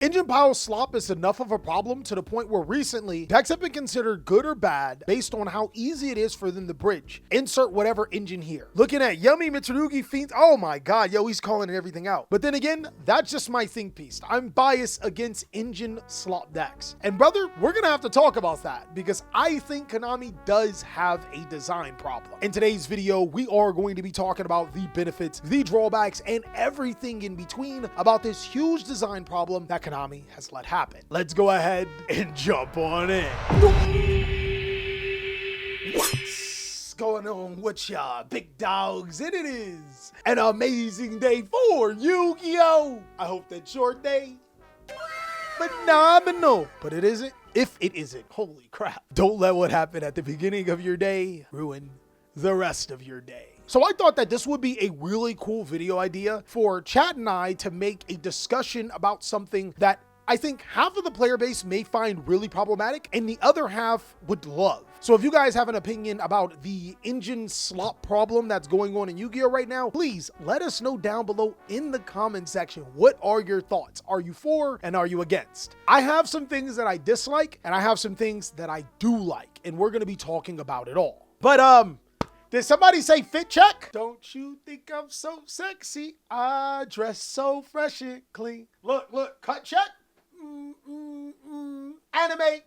Engine pile slop is enough of a problem to the point where recently decks have been considered good or bad based on how easy it is for them to bridge. Insert whatever engine here. Looking at Yummy Mitsurugi Fiends, oh my god, yo, he's calling everything out. But then again, that's just my think piece. I'm biased against engine slop decks. And brother, we're gonna have to talk about that because I think Konami does have a design problem. In today's video, we are going to be talking about the benefits, the drawbacks, and everything in between about this huge design problem that Konami has let happen. Let's go ahead and jump on in. What's going on with ya, big dogs? And it is an amazing day for Yu-Gi-Oh! I hope that's your day phenomenal, but it isn't. If it isn't, holy crap. Don't let what happened at the beginning of your day ruin the rest of your day. So I thought that this would be a really cool video idea for Chat and I to make a discussion about something that I think half of the player base may find really problematic and the other half would love. So if you guys have an opinion about the engine slop problem that's going on in Yu-Gi-Oh right now, please let us know down below in the comment section. What are your thoughts? Are you for and are you against? I have some things that I dislike and I have some things that I do like, and we're going to be talking about it all. But did somebody say fit check? Don't you think I'm so sexy? I dress so fresh and clean. Look, cut check. Anime.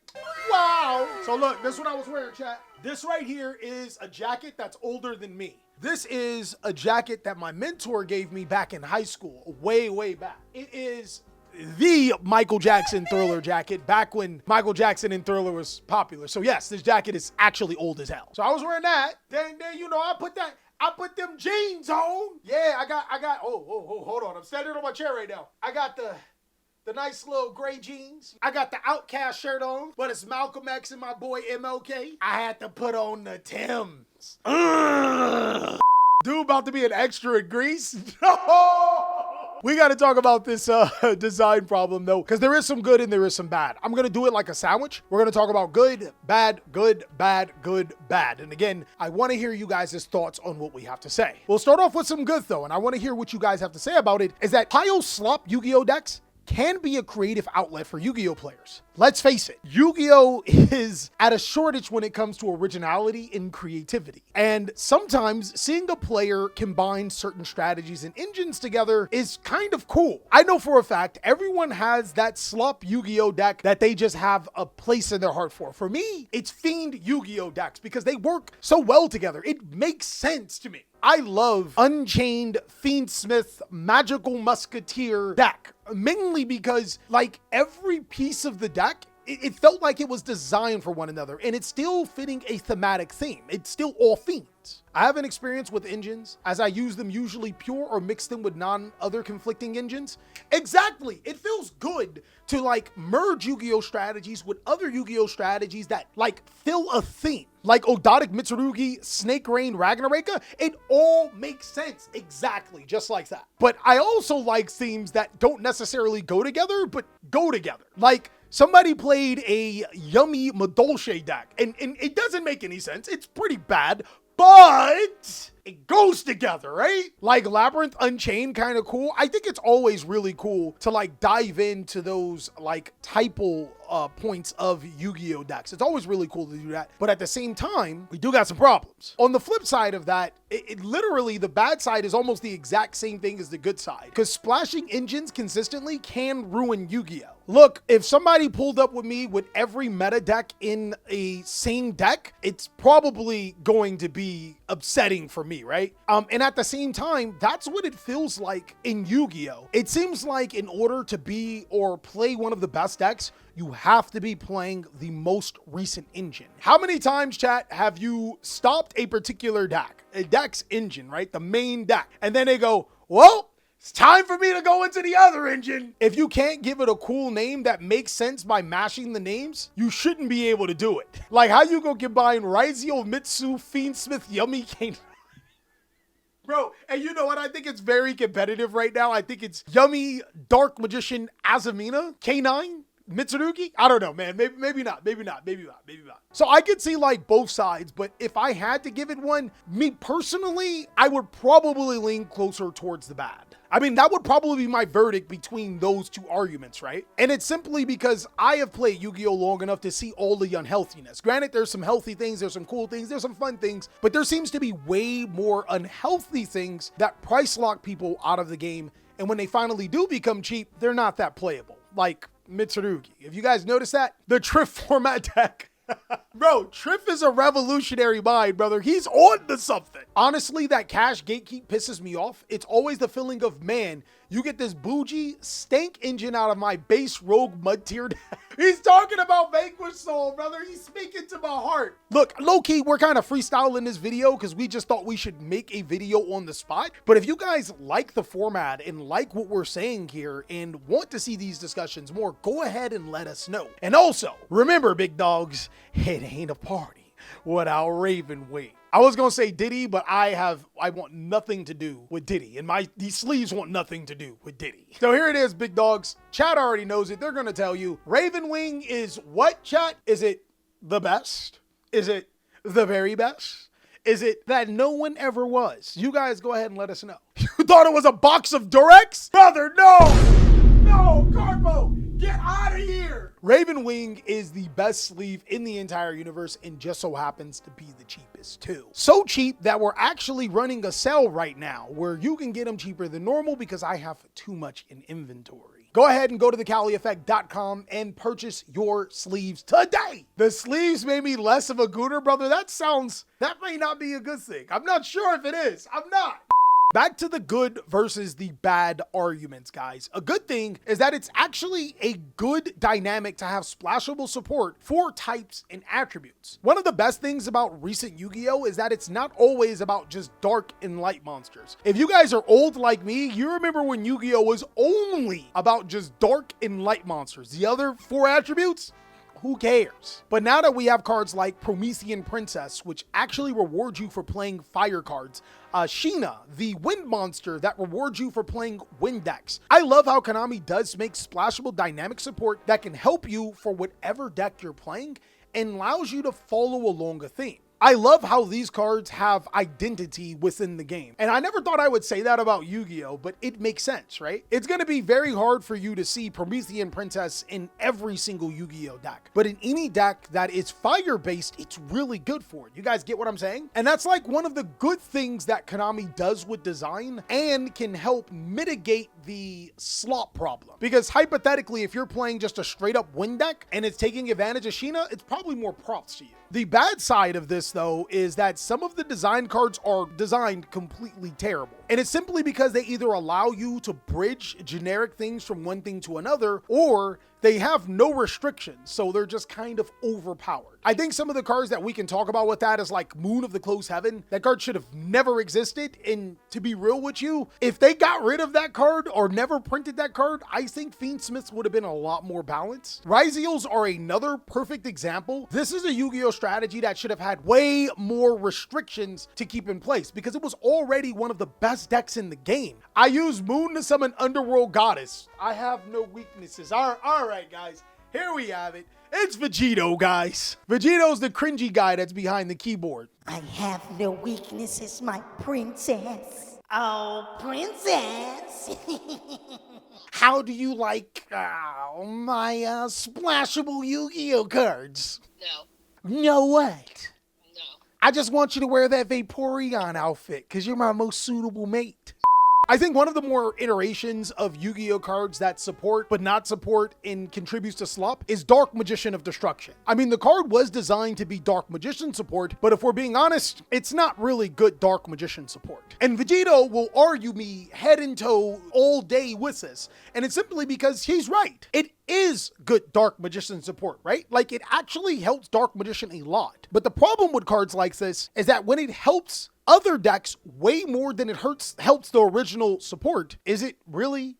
Wow. So look, this is what I was wearing, chat. This right here is a jacket that's older than me. This is a jacket that my mentor gave me back in high school, way back. It is the Michael Jackson Thriller jacket back when Michael Jackson and Thriller was popular. So yes, this jacket is actually old as hell. So I was wearing that. Then you know, I put them jeans on. Yeah, I got, oh, hold on. I'm standing on my chair right now. I got the nice little gray jeans. I got the Outcast shirt on, but it's Malcolm X and my boy MLK. I had to put on the Timbs. Dude about to be an extra in Greece. We got to talk about this design problem though, because there is some good and there is some bad. I'm going to do it like a sandwich. We're going to talk about good, bad, good, bad, good, bad. And again, I want to hear you guys' thoughts on what we have to say. We'll start off with some good though, and I want to hear what you guys have to say about it, is that pile slop Yu-Gi-Oh decks can be a creative outlet for Yu-Gi-Oh players. Let's face it, Yu-Gi-Oh is at a shortage when it comes to originality and creativity. And sometimes seeing a player combine certain strategies and engines together is kind of cool. I know for a fact, everyone has that slop Yu-Gi-Oh deck that they just have a place in their heart for. For me, it's Fiend Yu-Gi-Oh decks because they work so well together. It makes sense to me. I love Unchained Fiendsmith Magical Musketeer deck, mainly because like every piece of the deck, it felt like it was designed for one another and it's still fitting a thematic theme. It's still all fiends. I have an experience with engines as I use them usually pure or mix them with other conflicting engines. Exactly. It feels good to like merge Yu-Gi-Oh strategies with other Yu-Gi-Oh strategies that like fill a theme. Like Ododic Mitsurugi, Snake Rain, Ragnaraka, it all makes sense exactly just like that. But I also like themes that don't necessarily go together, but go together. Like somebody played a Yummy Madolche deck, and it doesn't make any sense. It's pretty bad, but it goes together, right? Like Labyrinth Unchained, kind of cool. I think it's always really cool to like dive into those like typal points of Yu-Gi-Oh decks. It's always really cool to do that. But at the same time, we do got some problems. On the flip side of that, it literally, the bad side is almost the exact same thing as the good side, because splashing engines consistently can ruin Yu-Gi-Oh. Look, if somebody pulled up with me with every meta deck in a same deck, it's probably going to be upsetting for me, right? And at the same time, that's what it feels like in Yu-Gi-Oh. It seems like in order to be or play one of the best decks, you have to be playing the most recent engine. How many times, chat, have you stopped a particular deck, a deck's engine, right? The main deck. And then they go, well, it's time for me to go into the other engine. If you can't give it a cool name that makes sense by mashing the names, you shouldn't be able to do it. Like how you go combine Raizio, Mitsu, Fiendsmith, Yummy, Kane. Bro, and you know what? I think it's very competitive right now. I think it's Yummy, Dark Magician, Azamina, K9. Mitsurugi? I don't know, man. Maybe not. So I could see like both sides, but if I had to give it one, me personally, I would probably lean closer towards the bad. I mean, that would probably be my verdict between those two arguments, right? And it's simply because I have played Yu-Gi-Oh! Long enough to see all the unhealthiness. Granted, there's some healthy things, there's some cool things, there's some fun things, but there seems to be way more unhealthy things that price lock people out of the game. And when they finally do become cheap, they're not that playable. Like Mitsurugi. If you guys notice that, the Triff format deck. Bro, Triff is a revolutionary mind, brother. He's on to something. Honestly, that cash gatekeep pisses me off. It's always the feeling of, man, you get this bougie stank engine out of my base rogue mud tier deck. He's talking about Vanquish Soul, brother. He's speaking to my heart. Look, low-key, we're kind of freestyling this video because we just thought we should make a video on the spot. But if you guys like the format and like what we're saying here and want to see these discussions more, go ahead and let us know. And also, remember, big dogs, it ain't a party without Raven Wing. I was gonna say Diddy, but I want nothing to do with Diddy, and these sleeves want nothing to do with Diddy. So here it is, big dogs. Chat already knows it. They're gonna tell you. Raven Wing is what, chat? Is it the best? Is it the very best? Is it that no one ever was? You guys go ahead and let us know. You thought it was a box of Durex? Brother, no! No, Carpo! Get out of here! Raven Wing is the best sleeve in the entire universe and just so happens to be the cheapest too. So cheap that we're actually running a sale right now where you can get them cheaper than normal because I have too much in inventory. Go ahead and go to TheCaliEffect.com and purchase your sleeves today. The sleeves made me less of a gooner, brother. That may not be a good thing. I'm not sure if it is. I'm not. Back to the good versus the bad arguments, guys. A good thing is that it's actually a good dynamic to have splashable support for types and attributes. One of the best things about recent Yu-Gi-Oh! Is that it's not always about just dark and light monsters. If you guys are old like me, you remember when Yu-Gi-Oh! Was only about just dark and light monsters. The other 4 attributes? Who cares? But now that we have cards like Promethean Princess, which actually reward you for playing fire cards, Sheena, the wind monster that rewards you for playing wind decks. I love how Konami does make splashable dynamic support that can help you for whatever deck you're playing and allows you to follow along a theme. I love how these cards have identity within the game. And I never thought I would say that about Yu-Gi-Oh, but it makes sense, right? It's going to be very hard for you to see Promethean Princess in every single Yu-Gi-Oh deck. But in any deck that is fire-based, it's really good for it. You guys get what I'm saying? And that's like one of the good things that Konami does with design and can help mitigate the SLOP problem. Because hypothetically, if you're playing just a straight-up wind deck and it's taking advantage of Sheena, it's probably more props to you. The bad side of this, though, is that some of the design cards are designed completely terrible. And it's simply because they either allow you to bridge generic things from one thing to another, or they have no restrictions, so they're just kind of overpowered. I think some of the cards that we can talk about with that is like Moon of the Closed Heaven. That card should have never existed, and to be real with you, if they got rid of that card or never printed that card, I think Fiendsmiths would have been a lot more balanced. Ryziels are another perfect example. This is a Yu-Gi-Oh strategy that should have had way more restrictions to keep in place because it was already one of the best decks in the game. I use Moon to summon Underworld Goddess. I have no weaknesses. All right, guys, here we have it. It's Vegito, guys. Vegito's the cringy guy that's behind the keyboard. I have no weaknesses, my princess. Oh, princess. How do you like my splashable Yu-Gi-Oh cards? No. No what? No. I just want you to wear that Vaporeon outfit because you're my most suitable mate. I think one of the more iterations of Yu-Gi-Oh cards that support but not support and contributes to SLOP is Dark Magician of Destruction. I mean, the card was designed to be Dark Magician support, but if we're being honest, it's not really good Dark Magician support. And Vegito will argue me head and toe all day with this, and it's simply because he's right. It is good Dark Magician support, right? Like, it actually helps Dark Magician a lot. But the problem with cards like this is that when it helps other decks way more than it helps the original support, is it really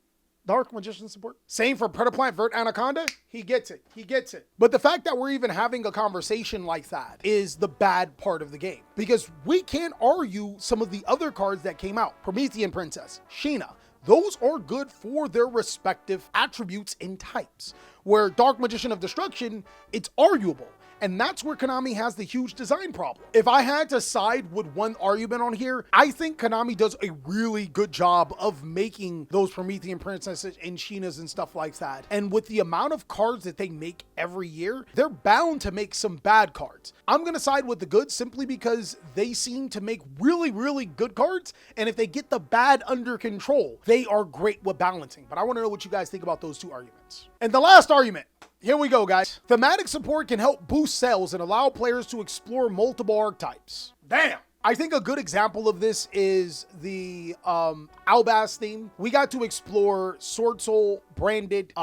Dark Magician support? Same for Predaplant Vert Anaconda. He gets it. He gets it. But the fact that we're even having a conversation like that is the bad part of the game. Because we can't argue some of the other cards that came out. Promethean Princess, Sheena, those are good for their respective attributes and types. Where Dark Magician of Destruction, it's arguable. And that's where Konami has the huge design problem. If I had to side with one argument on here, I think Konami does a really good job of making those Promethean princesses and Sheenas and stuff like that. And with the amount of cards that they make every year, they're bound to make some bad cards. I'm gonna side with the good simply because they seem to make really, really good cards. And if they get the bad under control, they are great with balancing. But I wanna know what you guys think about those two arguments. And the last argument. Here we go, guys. Thematic support can help boost sales and allow players to explore multiple archetypes. Damn. I think a good example of this is the Albaz theme. We got to explore Sword Soul branded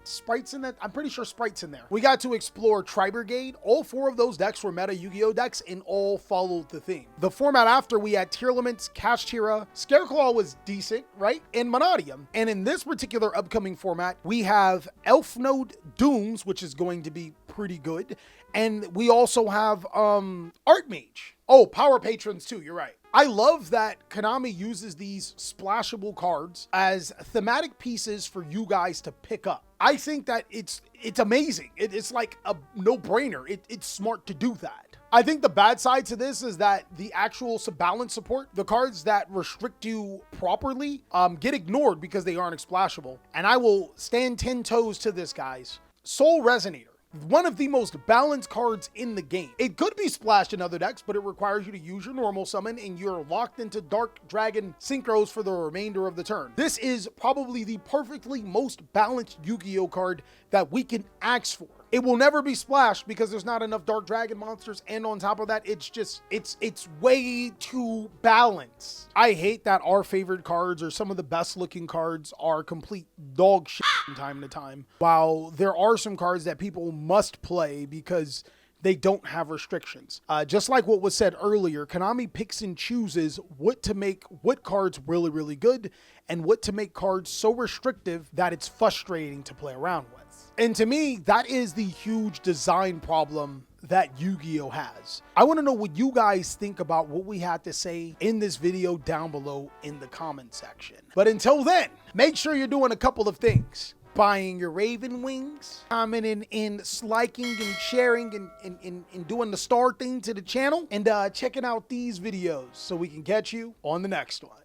Sprites in that. I'm pretty sure Sprites in there. We got to explore Tri-Brigade. All 4 of those decks were meta Yu-Gi-Oh decks and all followed the theme. The format after, we had Tearlaments, Kashtira, Scareclaw was decent, right? And Monadium. And in this particular upcoming format, we have Elf Node Dooms, which is going to be pretty good. And we also have Archmage. Oh, Power Patrons too, you're right. I love that Konami uses these splashable cards as thematic pieces for you guys to pick up. I think that it's amazing. It's like a no-brainer. It's smart to do that. I think the bad side to this is that the actual balance support, the cards that restrict you properly, get ignored because they aren't splashable. And I will stand 10 toes to this, guys. Soul Resonator. One of the most balanced cards in the game. It could be splashed in other decks, but it requires you to use your normal summon and you're locked into Dark Dragon Synchros for the remainder of the turn. This is probably the perfectly most balanced Yu-Gi-Oh card that we can ask for. It will never be splashed because there's not enough Dark Dragon monsters, and on top of that, it's way too balanced. I hate that our favorite cards or some of the best looking cards are complete dog shit from time to time, while there are some cards that people must play because they don't have restrictions. Just like what was said earlier, Konami picks and chooses what to make what cards really, really good and what to make cards so restrictive that it's frustrating to play around with. And to me, that is the huge design problem that Yu-Gi-Oh has. I want to know what you guys think about what we had to say in this video down below in the comment section. But until then, make sure you're doing a couple of things. Buying your Raven Wings, commenting and liking and sharing and doing the star thing to the channel, and checking out these videos so we can catch you on the next one.